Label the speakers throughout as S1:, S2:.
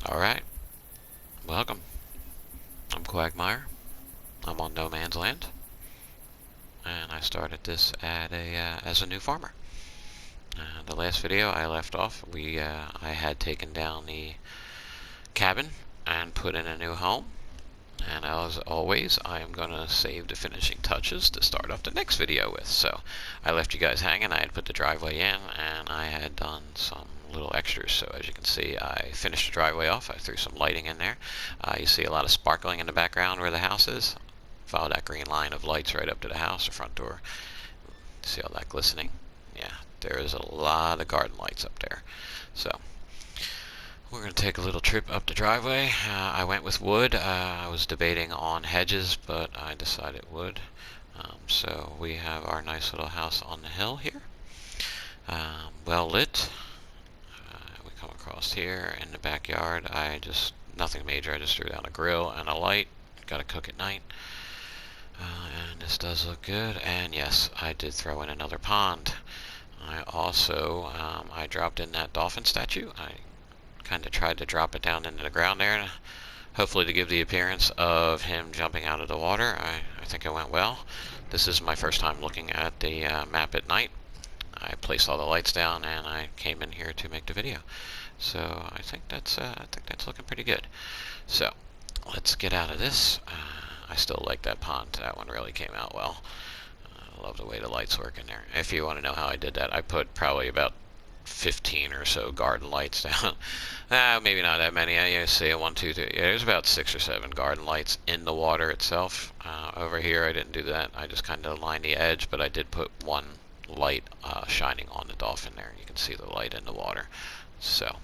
S1: Alright, welcome. I'm Quagmire. I'm on No Man's Land. And I started this as a new farmer. The last video I left off, I had taken down the cabin and put in a new home. And as always, I am going to save the finishing touches to start off the next video with. So I left you guys hanging. I had put the driveway in and I had done some little extras. So as you can see, I finished the driveway off. I threw some lighting in there. You see a lot of sparkling in the background where the house is. Follow that green line of lights right up to the house, the front door. See all that glistening? Yeah, there is a lot of garden lights up there. So we're going to take a little trip up the driveway. I went with wood. I was debating on hedges, but I decided wood. So we have our nice little house on the hill here. Well lit. We come across here in the backyard. Nothing major. I just threw down a grill and a light. Got to cook at night. And this does look good. And yes, I did throw in another pond. I also, I dropped in that dolphin statue. I kind of tried to drop it down into the ground there, hopefully to give the appearance of him jumping out of the water. I think it went well. This is my first time looking at the map at night. I placed all the lights down and I came in here to make the video. So I think that's looking pretty good. So let's get out of this. I still like that pond. That one really came out well. I love the way the lights work in there. If you want to know how I did that, I put probably about 15 or so garden lights down. Maybe not that many. You see 1, 2, 3. Yeah, there's about 6 or 7 garden lights in the water itself. Over here, I didn't do that. I just kind of lined the edge, but I did put one light shining on the dolphin there. You can see the light in the water. So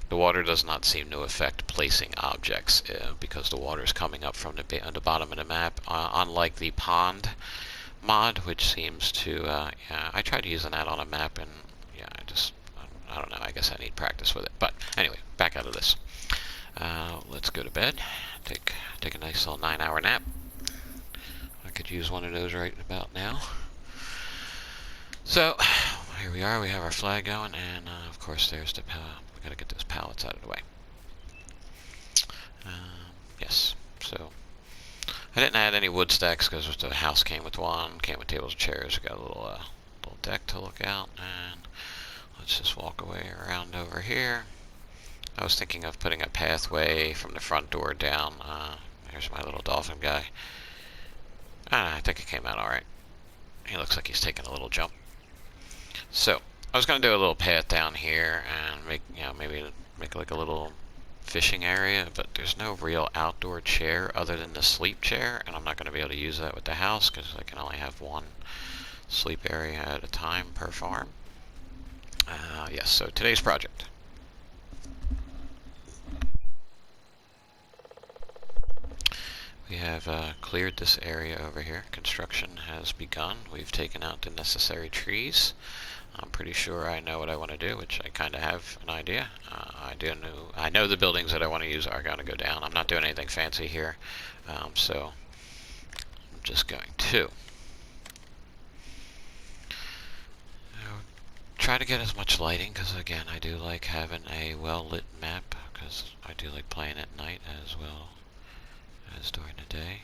S1: the water does not seem to affect placing objects because the water is coming up from the bottom of the map, unlike the pond mod, which seems to, yeah, I tried using that on a map and yeah, I don't know, I guess I need practice with it. But anyway, back out of this. Let's go to bed, take a nice little 9-hour nap. I could use one of those right about now. So here we are, we have our flag going, and of course there's the we gotta get those pallets out of the way. Yes, so I didn't add any wood stacks because the house came with one, came with tables and chairs. We got a little deck to look out, and let's just walk away around over here. I was thinking of putting a pathway from the front door down. There's my little dolphin guy. I think it came out alright. He looks like he's taking a little jump. So I was going to do a little path down here and maybe make like a little fishing area, but there's no real outdoor chair other than the sleep chair, and I'm not going to be able to use that with the house because I can only have one sleep area at a time per farm. Yes, so today's project. We have cleared this area over here. Construction has begun. We've taken out the necessary trees. I'm pretty sure I know what I want to do, which I kind of have an idea. I know the buildings that I want to use are going to go down. I'm not doing anything fancy here, so I'm just going to try to get as much lighting, because again, I do like having a well-lit map, because I do like playing at night as well as during the day.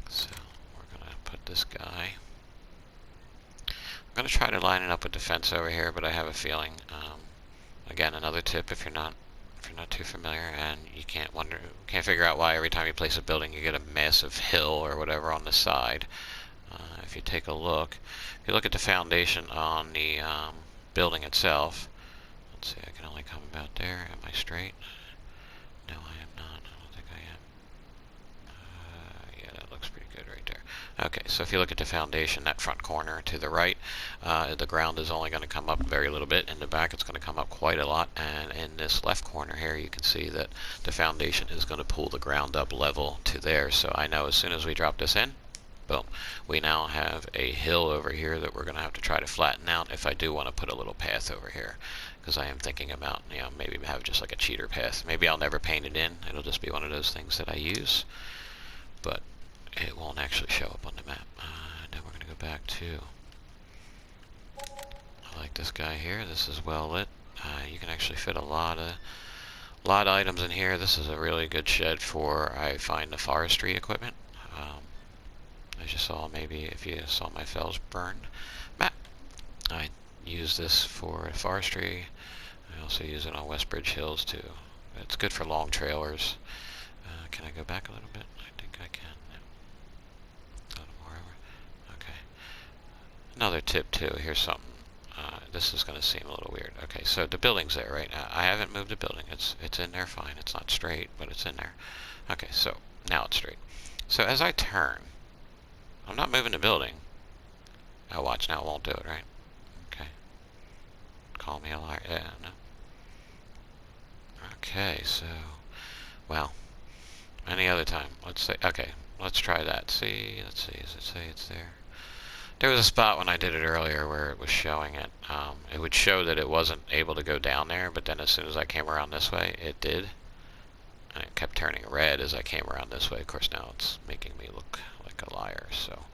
S1: So we're going to put this guy. I'm going to try to line it up with the fence over here, but I have a feeling, again, another tip if you're not too familiar and you can't figure out why every time you place a building you get a massive hill or whatever on the side. If you take a look, if you look at the foundation on the building itself, let's see, I can only come about there. Am I straight? No, I am not. I don't think I am. Yeah, that looks pretty good right there. Okay, so if you look at the foundation, that front corner to the right, the ground is only going to come up very little bit. In the back, it's going to come up quite a lot. And in this left corner here, you can see that the foundation is going to pull the ground up level to there. So I know as soon as we drop this in, boom, we now have a hill over here that we're going to have to try to flatten out if I do want to put a little path over here. Because I am thinking about, maybe have just like a cheater path. Maybe I'll never paint it in. It'll just be one of those things that I use. But it won't actually show up on the map. Now we're going to go back to, I like this guy here. This is well lit. You can actually fit a lot of A lot of items in here. This is a really good shed for, I find, the forestry equipment. As you saw, maybe if you saw my fells burn map, I use this for forestry. I also use it on Westbridge Hills too. It's good for long trailers. Can I go back a little bit? I think I can. Yeah. A little more over. Okay. Another tip too. Here's something. This is going to seem a little weird. Okay, so the building's there, right? I haven't moved the building. It's in there fine. It's not straight, but it's in there. Okay, so now it's straight. So as I turn, I'm not moving the building. Oh, watch, now it won't do it, right? Okay. Call me a liar. Yeah, no. Okay, so, well, any other time. Let's say, okay, let's try that. See, let's see, does it say it's there? There was a spot when I did it earlier where it was showing it. It would show that it wasn't able to go down there, but then as soon as I came around this way, it did. And it kept turning red as I came around this way. Of course, now it's making me look like a liar, so.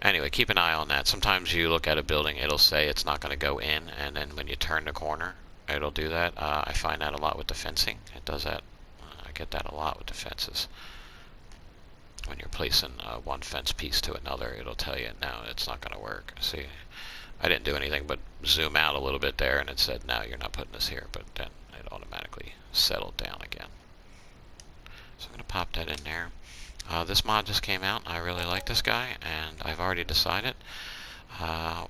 S1: Anyway, keep an eye on that. Sometimes you look at a building, it'll say it's not going to go in, and then when you turn the corner, it'll do that. I find that a lot with the fencing. It does that. I get that a lot with the fences. When you're placing one fence piece to another, it'll tell you, no, it's not going to work. See, I didn't do anything but zoom out a little bit there, and it said, no, you're not putting this here, but then it automatically settled down again. So I'm going to pop that in there. This mod just came out. I really like this guy, and I've already decided. The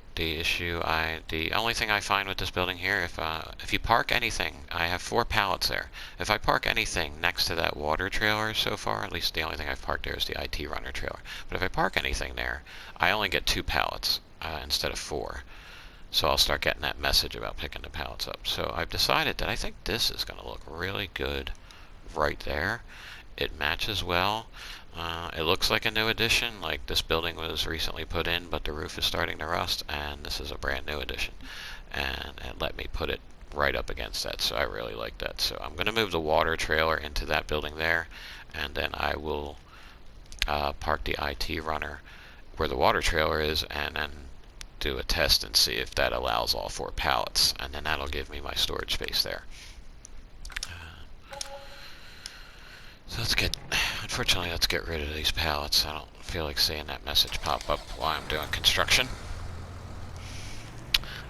S1: only thing I find with this building here, if you park anything, I have 4 pallets there. If I park anything next to that water trailer so far, at least the only thing I've parked there is the IT runner trailer. But if I park anything there, I only get 2 pallets instead of 4. So I'll start getting that message about picking the pallets up. So I've decided that I think this is going to look really good right there. It matches well. It looks like a new addition, like this building was recently put in, but the roof is starting to rust, and this is a brand new addition. And let me put it right up against that, so I really like that. So I'm going to move the water trailer into that building there, and then I will park the IT runner where the water trailer is, and then do a test and see if that allows all 4 pallets, and then that'll give me my storage space there. So unfortunately, let's get rid of these pallets. I don't feel like seeing that message pop up while I'm doing construction.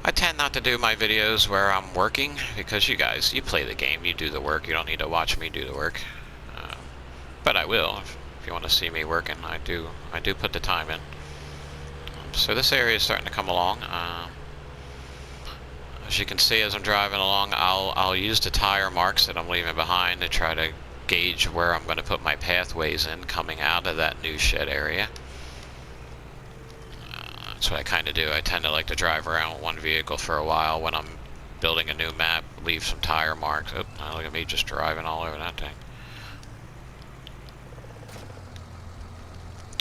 S1: I tend not to do my videos where I'm working, because you guys, you play the game, you do the work, you don't need to watch me do the work. But I will, if you want to see me working, I do put the time in. So this area is starting to come along. As you can see as I'm driving along, I'll use the tire marks that I'm leaving behind to try to gauge where I'm going to put my pathways in coming out of that new shed area. That's what I kind of do. I tend to like to drive around with one vehicle for a while when I'm building a new map, leave some tire marks. Oh, look at me just driving all over that thing.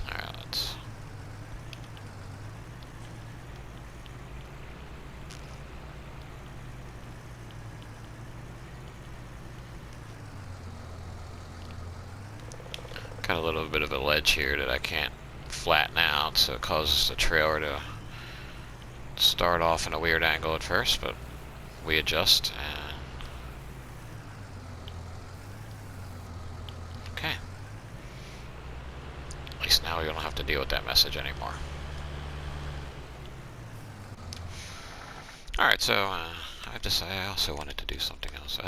S1: Alright, let's... Got a little bit of a ledge here that I can't flatten out, so it causes the trailer to start off in a weird angle at first, but we adjust. And okay. At least now we don't have to deal with that message anymore. Alright, so I also wanted to do something else.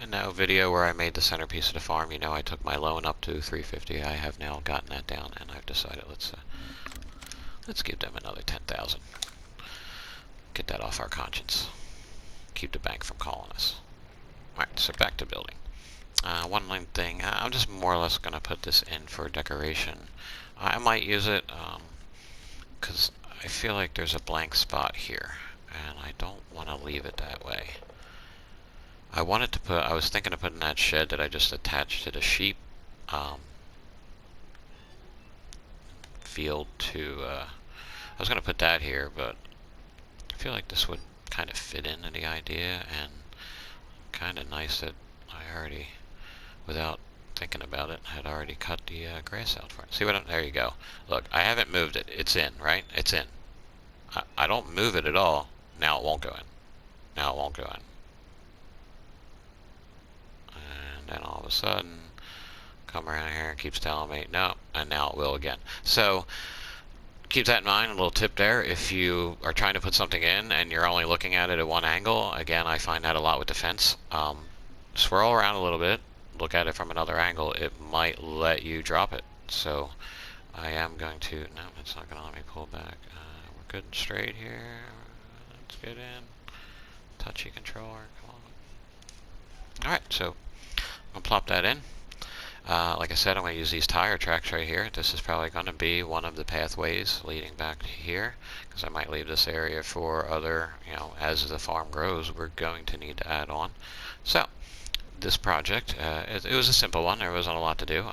S1: In that video where I made the centerpiece of the farm, you know, I took my loan up to 350. I have now gotten that down, and I've decided let's give them another 10,000. Get that off our conscience. Keep the bank from calling us. Alright, so back to building. One main thing, I'm just more or less going to put this in for decoration. I might use it because I feel like there's a blank spot here, and I don't want to leave it that way. I was thinking of putting that shed that I just attached to the sheep field to, I was going to put that here, but I feel like this would kind of fit into the idea, and kind of nice that I already, without thinking about it, had already cut the grass out for it. See there you go. Look, I haven't moved it. It's in, right? It's in. I don't move it at all. Now it won't go in. Now it won't go in. a sudden come around here and keeps telling me no, and now it will again. So keep that in mind. A little tip there: if you are trying to put something in and you're only looking at it at one angle, again, I find that a lot with the fence. Swirl around a little bit, look at it from another angle. It might let you drop it. So I am going to, no, it's not going to let me pull back. We're good and straight here. Let's get in. Touchy controller, come on. Alright, so I'm going to plop that in. Like I said, I'm going to use these tire tracks right here. This is probably going to be one of the pathways leading back to here, because I might leave this area for other, as the farm grows, we're going to need to add on. So, this project, it was a simple one. There wasn't a lot to do.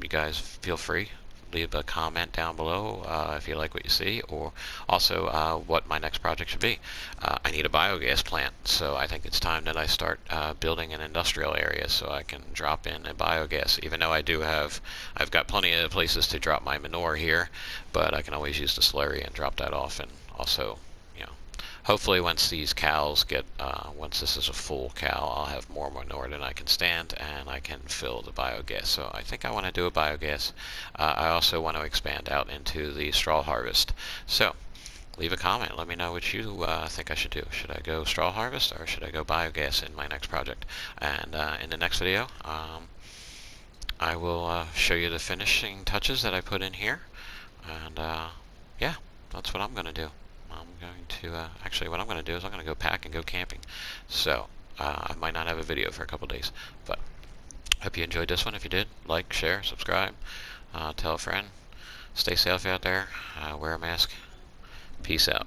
S1: You guys feel free. Leave a comment down below if you like what you see, or also what my next project should be. I need a biogas plant, so I think it's time that I start building an industrial area so I can drop in a biogas. Even though I've got plenty of places to drop my manure here, but I can always use the slurry and drop that off. And also, hopefully once these cows get, once this is a full cow, I'll have more manure than I can stand, and I can fill the biogas. So I think I want to do a biogas. I also want to expand out into the straw harvest. So leave a comment. Let me know what you think I should do. Should I go straw harvest, or should I go biogas in my next project? And in the next video, I will show you the finishing touches that I put in here. And yeah, that's what I'm going to do. I'm going to, actually what I'm going to do is I'm going to go pack and go camping. So, I might not have a video for a couple days, but hope you enjoyed this one. If you did, like, share, subscribe, tell a friend. Stay safe out there, wear a mask. Peace out.